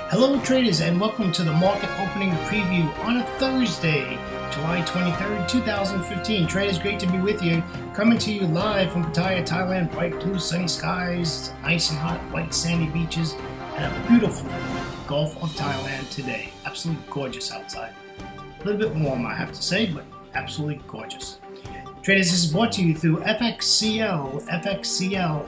Hello traders and welcome to the market opening preview on a Thursday, July 23rd, 2015. Traders, great to be with you. Coming to you live from Pattaya, Thailand. Bright blue sunny skies, nice and hot white sandy beaches, and a beautiful Gulf of Thailand today. Absolutely gorgeous outside. A little bit warm, I have to say, but absolutely gorgeous. Traders, this is brought to you through FXCL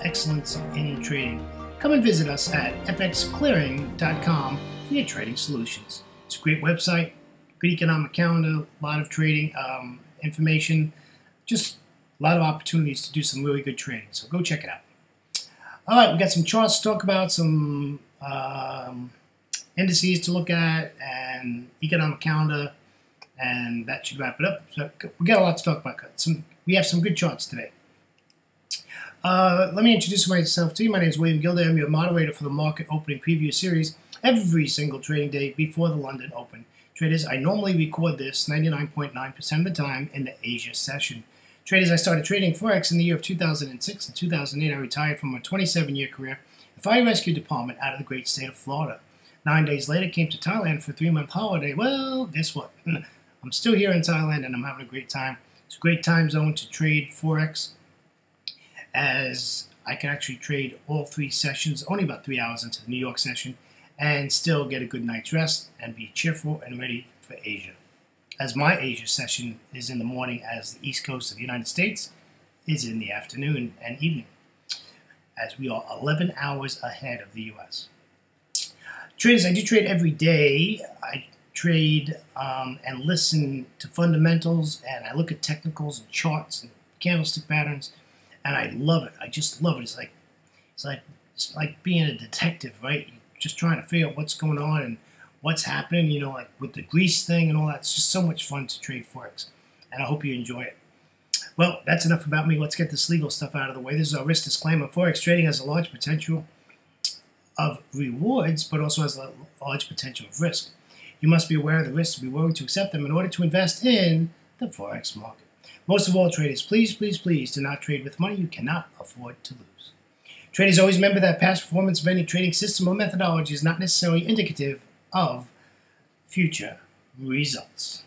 Excellence in Trading. Come and visit us at fxclearing.com for your trading solutions. It's a great website, good economic calendar, a lot of trading information, just a lot of opportunities to do some really good trading. So go check it out. All right, we got some charts to talk about, some indices to look at, and economic calendar, and that should wrap it up. So we got a lot to talk about. We have some good charts today. Let me introduce myself to you. My name is William Gilday. I'm your moderator for the Market Opening Preview Series every single trading day before the London Open. Traders, I normally record this 99.9% of the time in the Asia session. Traders, I started trading Forex in the year of 2006 and 2008. I retired from a 27-year career in the Fire Rescue Department out of the great state of Florida. 9 days later, came to Thailand for a 3-month holiday. Well, guess what? I'm still here in Thailand and I'm having a great time. It's a great time zone to trade Forex, as I can actually trade all 3 sessions, only about 3 hours into the New York session, and still get a good night's rest and be cheerful and ready for Asia. As my Asia session is in the morning, as the East Coast of the United States is in the afternoon and evening, as we are 11 hours ahead of the U.S. Traders, I do trade every day. I trade and listen to fundamentals, and I look at technicals and charts and candlestick patterns. And I love it. I just love it. It's like being a detective, right? You're just trying to figure out what's going on and what's happening, you know, like with the grease thing and all that. It's just so much fun to trade Forex. And I hope you enjoy it. Well, that's enough about me. Let's get this legal stuff out of the way. This is our risk disclaimer. Forex trading has a large potential of rewards, but also has a large potential of risk. You must be aware of the risks to be willing to accept them in order to invest in the Forex market. Most of all, traders, please, please, please do not trade with money you cannot afford to lose. Traders, always remember that past performance of any trading system or methodology is not necessarily indicative of future results.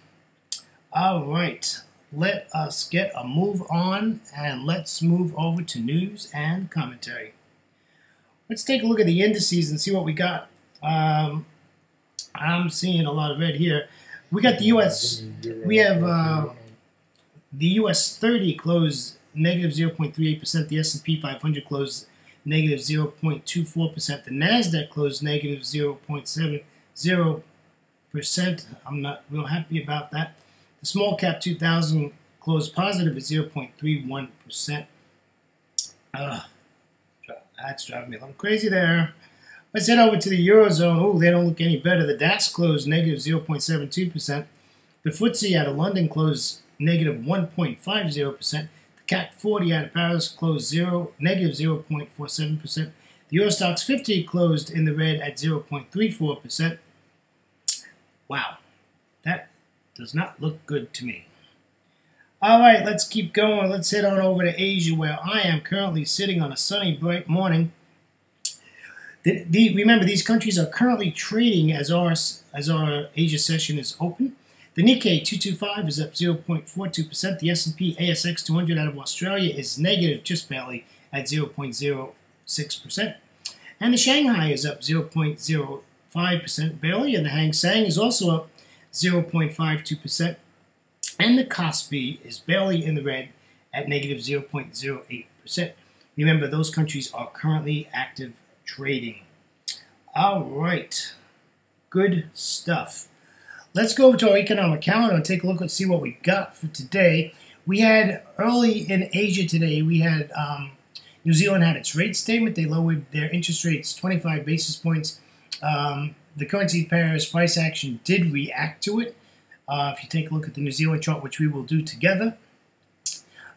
All right, let us get a move on, and let's move over to news and commentary. Let's take a look at the indices and see what we got. I'm seeing a lot of red here. We got the U.S. We have the US 30 closed negative 0.38%. The S&P 500 closed negative 0.24%. The NASDAQ closed negative 0.70%. I'm not real happy about that. The small cap 2000 closed positive at 0.31%. That's driving me a little crazy there. Let's head over to the Eurozone. Oh, they don't look any better. The DAX closed negative 0.72%. The FTSE out of London closed negative 1.50%. The CAC 40 out of Paris closed negative 0.47%. The Eurostoxx 50 closed in the red at 0.34%. Wow, that does not look good to me. All right, let's keep going. Let's head on over to Asia, where I am currently sitting on a sunny, bright morning. Remember, these countries are currently trading as our Asia session is open. The Nikkei 225 is up 0.42%. The S&P ASX 200 out of Australia is negative just barely at 0.06%. And the Shanghai is up 0.05% barely. And the Hang Seng is also up 0.52%. And the Kospi is barely in the red at negative 0.08%. Remember, those countries are currently active trading. All right. Good stuff. Let's go over to our economic calendar and take a look and see what we got for today. We had early in Asia today, we had New Zealand had its rate statement. They lowered their interest rates 25 basis points. The currency pairs price action did react to it. If you take a look at the New Zealand chart, which we will do together,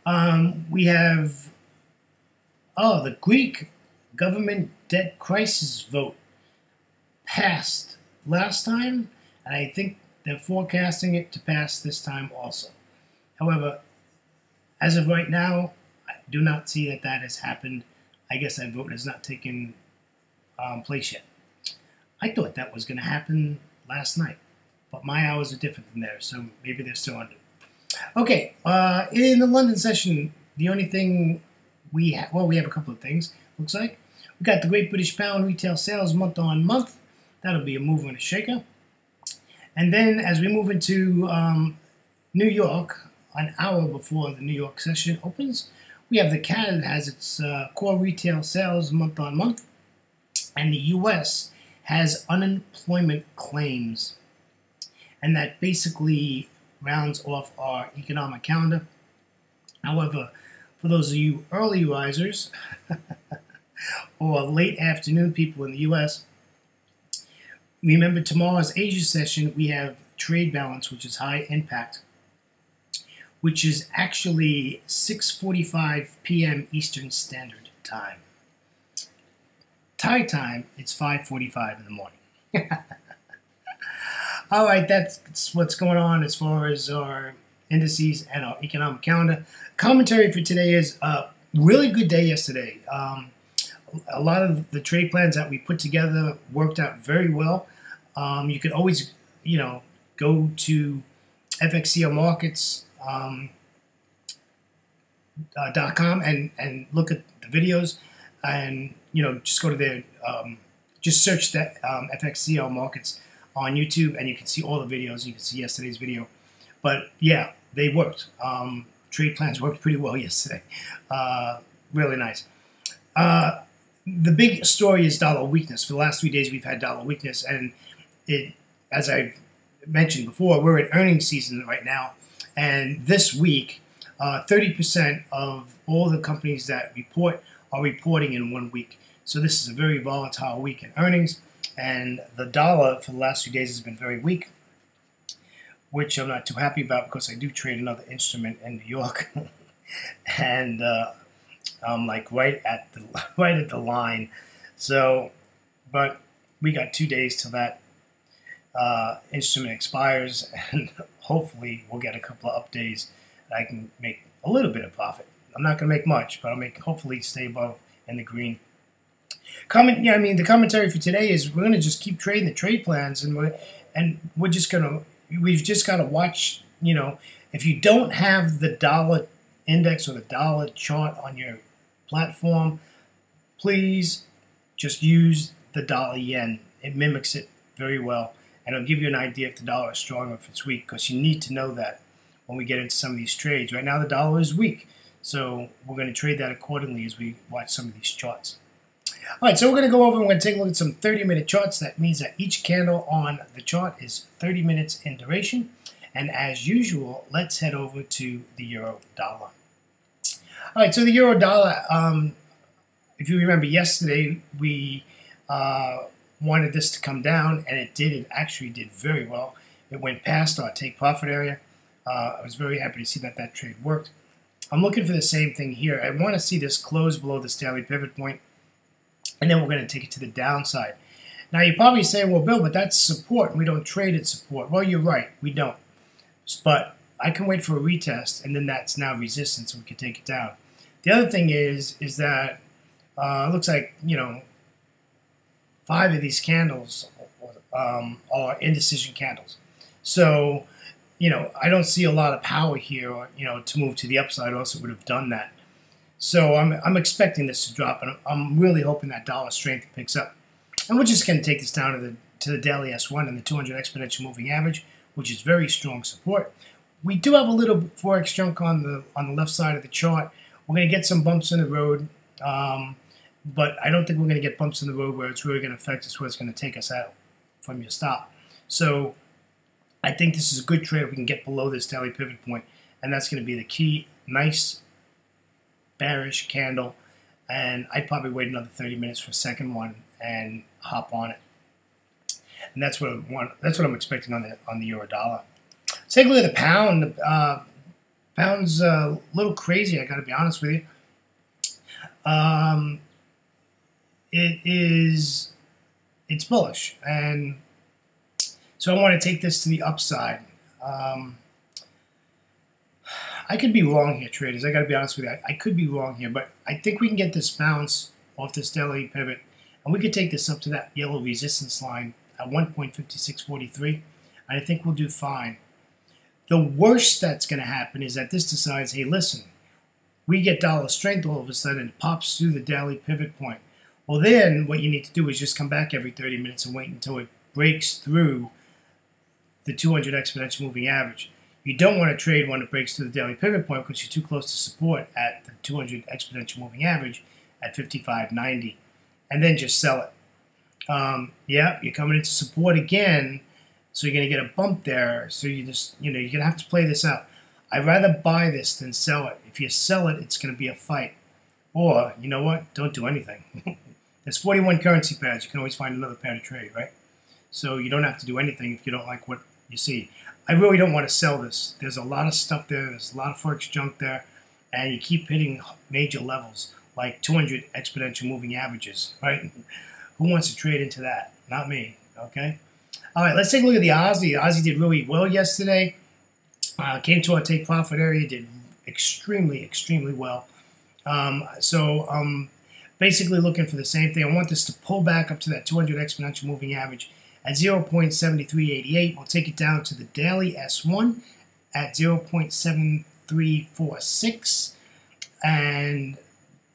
we have the Greek government debt crisis vote passed last time, and I think they're forecasting it to pass this time also. However, as of right now, I do not see that that has happened. I guess that vote has not taken place yet. I thought that was going to happen last night, but my hours are different than theirs, so maybe they're still under. Okay, in the London session, the only thing we have, well, we have a couple of things, looks like. We got the Great British Pound retail sales month on month. That'll be a mover and a shaker. And then as we move into New York, an hour before the New York session opens, we have the CAD has its core retail sales month on month, and the U.S. has unemployment claims. And that basically rounds off our economic calendar. However, for those of you early risers or late afternoon people in the U.S., remember tomorrow's Asia session, we have trade balance, which is high impact, which is actually 6:45 p.m. Eastern Standard Time. Thai time, it's 5:45 in the morning. All right, that's what's going on as far as our indices and our economic calendar. Commentary for today is a really good day yesterday. A lot of the trade plans that we put together worked out very well. You could always, go to FXCO Markets .com and look at the videos, and just go to their just search that FXCO Markets on YouTube, and you can see all the videos. You can see yesterday's video, but yeah, they worked. Trade plans worked pretty well yesterday. Really nice. The big story is dollar weakness. For the last 3 days, we've had dollar weakness, and as I've mentioned before, we're in earnings season right now, and this week, 30% of all the companies that report are reporting in 1 week. So this is a very volatile week in earnings, and the dollar for the last few days has been very weak, which I'm not too happy about because I do trade another instrument in New York, and I'm like right at the line. So, but we got 2 days till that instrument expires, and hopefully we'll get a couple of up days that I can make a little bit of profit. I'm not going to make much, but I'll hopefully stay above in the green. The commentary for today is we're going to just keep trading the trade plans, and we've just got to watch. If you don't have the dollar index or the dollar chart on your platform, please just use the dollar yen. It mimics it very well, and it'll give you an idea if the dollar is strong or if it's weak, because you need to know that when we get into some of these trades. Right now the dollar is weak, so we're going to trade that accordingly as we watch some of these charts. All right, so we're going to go over and we're going to take a look at some 30-minute charts. That means that each candle on the chart is 30 minutes in duration. And as usual, let's head over to the euro dollar. All right, so the euro dollar, if you remember yesterday, we wanted this to come down, and it did. It actually did very well. It went past our take profit area. I was very happy to see that trade worked. I'm looking for the same thing here. I want to see this close below this daily pivot point, and then we're going to take it to the downside. Now, you're probably saying, well, Bill, but that's support, and we don't trade at support. Well, you're right. We don't. But I can wait for a retest, and then that's now resistance, and we can take it down. The other thing is that it looks like, 5 of these candles are indecision candles. So, I don't see a lot of power here, to move to the upside, or else it would have done that. So I'm expecting this to drop, and I'm really hoping that dollar strength picks up. And we're just going to take this down to the daily S1 and the 200 exponential moving average, which is very strong support. We do have a little Forex junk on the left side of the chart. We're going to get some bumps in the road, but I don't think we're going to get bumps in the road where it's really going to affect us, where it's going to take us out from your stop. So I think this is a good trade if we can get below this daily pivot point, and that's going to be the key. Nice bearish candle, and I'd probably wait another 30 minutes for a second one and hop on it. And that's what I'm expecting on the euro dollar. Let's take a look at the pound. The pound's a little crazy, I got to be honest with you. It's bullish, and so I want to take this to the upside. I could be wrong here, traders. I got to be honest with you. I could be wrong here, but I think we can get this bounce off this daily pivot, And we could take this up to that yellow resistance line at 1.5643, and I think we'll do fine. The worst that's going to happen is that this decides, hey, listen, we get dollar strength all of a sudden, it pops through the daily pivot point. Well, then what you need to do is just come back every 30 minutes and wait until it breaks through the 200 exponential moving average. You don't want to trade when it breaks through the daily pivot point because you're too close to support at the 200 exponential moving average at 55.90, and then just sell it. Yeah, you're coming into support again, so you're going to get a bump there. So you just, you're going to have to play this out. I'd rather buy this than sell it. If you sell it, it's going to be a fight. Or, you know what? Don't do anything. There's 41 currency pairs. You can always find another pair to trade, right? So you don't have to do anything if you don't like what you see. I really don't want to sell this. There's a lot of stuff there. There's a lot of Forex junk there. And you keep hitting major levels, like 200 exponential moving averages, right? Who wants to trade into that? Not me, okay? All right, let's take a look at the Aussie. The Aussie did really well yesterday. Came to our take profit area, did extremely, extremely well. Basically looking for the same thing. I want this to pull back up to that 200 exponential moving average at 0.7388. We'll take it down to the daily S1 at 0.7346, and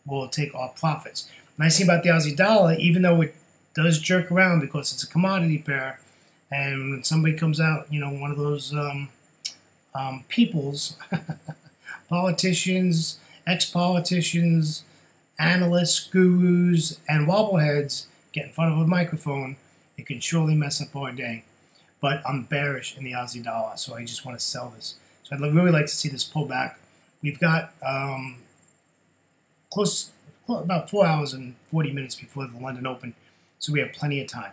we'll take our profits. Nice thing about the Aussie dollar, even though it does jerk around because it's a commodity pair, and when somebody comes out, one of those peoples, politicians, ex-politicians, analysts, gurus, and wobbleheads get in front of a microphone, it can surely mess up our day. But I'm bearish in the Aussie dollar, so I just want to sell this. So I'd really like to see this pull back. We've got about 4 hours and 40 minutes before the London Open, so we have plenty of time.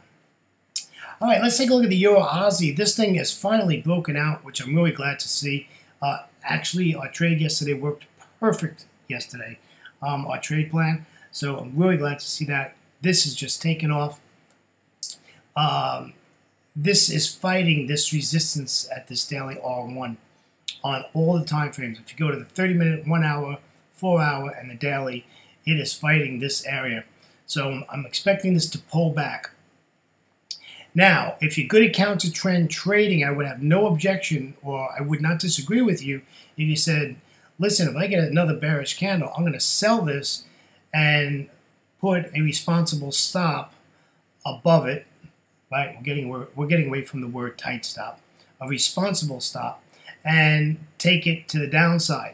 All right, let's take a look at the Euro Aussie. This thing is finally broken out, which I'm really glad to see. Actually, our trade yesterday worked perfect yesterday, our trade plan. So I'm really glad to see that. This is just taken off. This is fighting this resistance at this daily R1 on all the time frames. If you go to the 30-minute, 1 hour, 4 hour, and the daily, it is fighting this area. So I'm expecting this to pull back. Now, if you're good at counter trend trading, I would have no objection, or I would not disagree with you if you said, listen, if I get another bearish candle, I'm going to sell this and put a responsible stop above it. Right? We're getting away from the word tight stop. A responsible stop, and take it to the downside.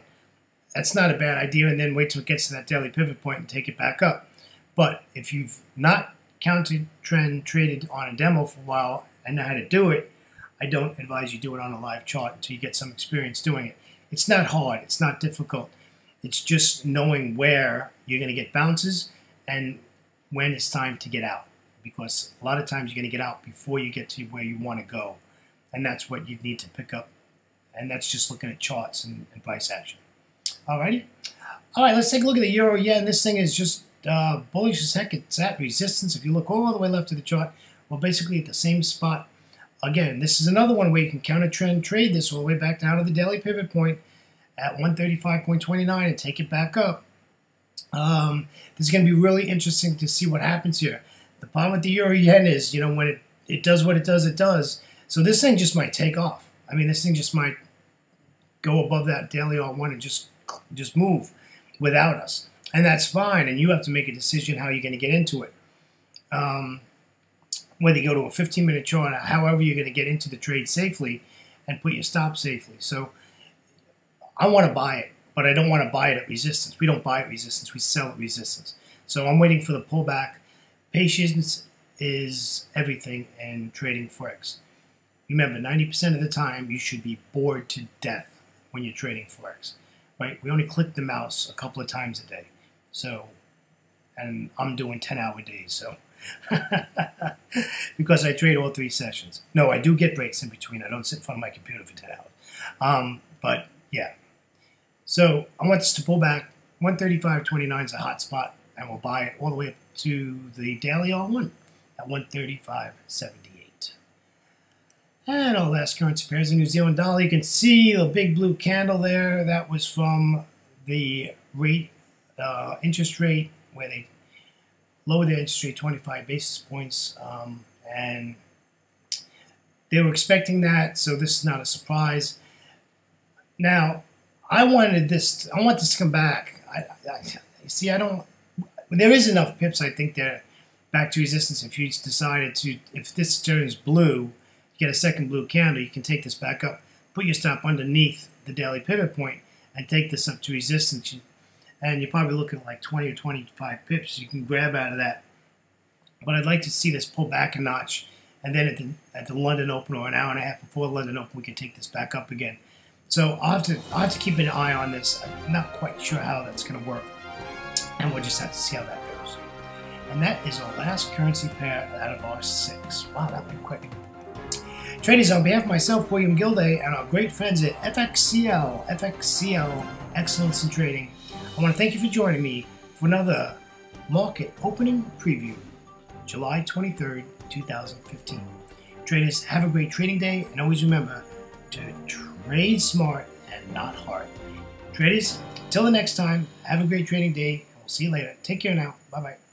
That's not a bad idea, and then wait till it gets to that daily pivot point and take it back up. But if you've not counter trend traded on a demo for a while and know how to do it, I don't advise you do it on a live chart until you get some experience doing it. It's not hard. It's not difficult. It's just knowing where you're going to get bounces and when it's time to get out. Because a lot of times you're going to get out before you get to where you want to go. And that's what you need to pick up. And that's just looking at charts and price action. Alrighty. All right, let's take a look at the Euro Yen. This thing is just bullish as heck. It's at resistance. If you look all the way left of the chart, we're basically at the same spot. Again, this is another one where you can counter trend trade this all the way back down to the daily pivot point at 135.29 and take it back up. This is going to be really interesting to see what happens here. The problem with the Euro Yen is, when it does what it does, it does. So this thing just might take off. I mean, this thing just might go above that daily R1 and just move without us. And that's fine, and you have to make a decision how you're going to get into it. Whether you go to a 15-minute chart, or however you're going to get into the trade safely and put your stop safely. So I want to buy it, but I don't want to buy it at resistance. We don't buy at resistance. We sell at resistance. So I'm waiting for the pullback. Patience is everything in trading Forex. Remember, 90% of the time, you should be bored to death when you're trading Forex, right? We only click the mouse a couple of times a day. So, and I'm doing 10-hour days, so. Because I trade all 3 sessions. No, I do get breaks in between. I don't sit in front of my computer for 10 hours. But, yeah. So, I want this to pull back. 135.29 is a hot spot, and we'll buy it all the way up to the daily R1 at 135.78. And our last currency pair is the New Zealand dollar. You can see the big blue candle there. That was from the rate, interest rate, where they lowered their interest rate 25 basis points, and they were expecting that, so this is not a surprise. Now, I want this to come back. See, there is enough pips, I think, they're back to resistance. If you decided to, if this turns blue, you get a second blue candle, you can take this back up, put your stop underneath the daily pivot point, and take this up to resistance. And you're probably looking at like 20 or 25 pips you can grab out of that. But I'd like to see this pull back a notch, and then at the London Open, or an hour and a half before the London Open, we can take this back up again. So I'll have to keep an eye on this. I'm not quite sure how that's going to work, and we'll just have to see how that goes. And that is our last currency pair out of our 6. Wow, that went quick. Traders, on behalf of myself, William Gilday, and our great friends at FXCL Excellence in Trading, I want to thank you for joining me for another market opening preview, July 23rd, 2015. Traders, have a great trading day, and always remember to trade smart and not hard. Traders, until the next time, have a great trading day, and we'll see you later. Take care now. Bye-bye.